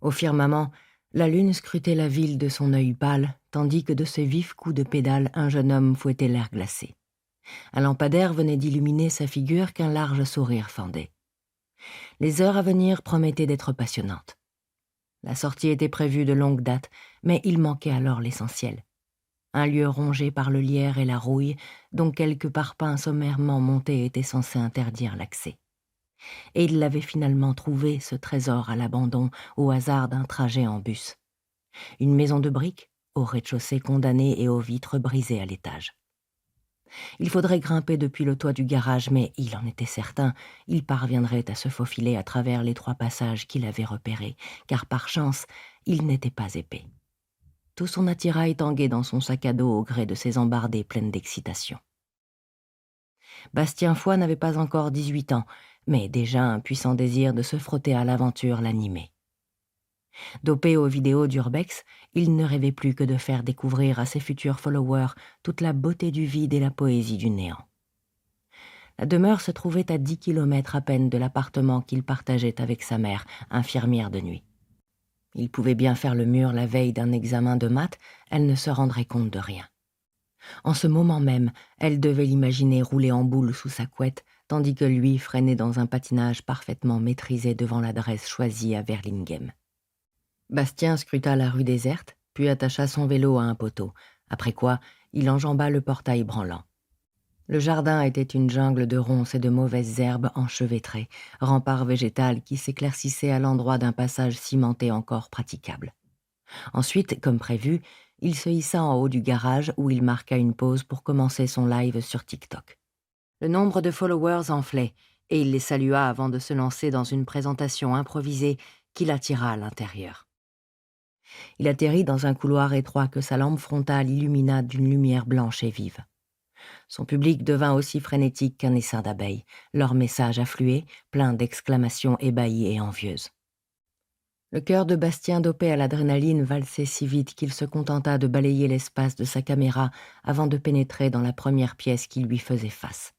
Au firmament, la lune scrutait la ville de son œil pâle, tandis que de ses vifs coups de pédale, un jeune homme fouettait l'air glacé. Un lampadaire venait d'illuminer sa figure qu'un large sourire fendait. Les heures à venir promettaient d'être passionnantes. La sortie était prévue de longue date, mais il manquait alors l'essentiel. Un lieu rongé par le lierre et la rouille, dont quelques parpaings sommairement montés étaient censés interdire l'accès. Et il l'avait finalement trouvé, ce trésor à l'abandon, au hasard d'un trajet en bus. Une maison de briques, au rez-de-chaussée condamné et aux vitres brisées à l'étage. Il faudrait grimper depuis le toit du garage, mais il en était certain, il parviendrait à se faufiler à travers les 3 passages qu'il avait repérés, car par chance, il n'était pas épais. Tout son attirail tanguait dans son sac à dos au gré de ses embardées pleines d'excitation. Bastien Foy n'avait pas encore 18 ans, mais déjà un puissant désir de se frotter à l'aventure l'animait. Dopé aux vidéos d'Urbex, il ne rêvait plus que de faire découvrir à ses futurs followers toute la beauté du vide et la poésie du néant. La demeure se trouvait à 10 kilomètres à peine de l'appartement qu'il partageait avec sa mère, infirmière de nuit. Il pouvait bien faire le mur la veille d'un examen de maths, elle ne se rendrait compte de rien. En ce moment même, elle devait l'imaginer rouler en boule sous sa couette, tandis que lui freinait dans un patinage parfaitement maîtrisé devant l'adresse choisie à Verlinghem. Bastien scruta la rue déserte, puis attacha son vélo à un poteau, après quoi il enjamba le portail branlant. Le jardin était une jungle de ronces et de mauvaises herbes enchevêtrées, rempart végétal qui s'éclaircissait à l'endroit d'un passage cimenté encore praticable. Ensuite, comme prévu, il se hissa en haut du garage où il marqua une pause pour commencer son live sur TikTok. Le nombre de followers enflait, et il les salua avant de se lancer dans une présentation improvisée qui l'attira à l'intérieur. Il atterrit dans un couloir étroit que sa lampe frontale illumina d'une lumière blanche et vive. Son public devint aussi frénétique qu'un essaim d'abeilles. Leur message affluait, plein d'exclamations ébahies et envieuses. Le cœur de Bastien dopé à l'adrénaline valsait si vite qu'il se contenta de balayer l'espace de sa caméra avant de pénétrer dans la première pièce qui lui faisait face.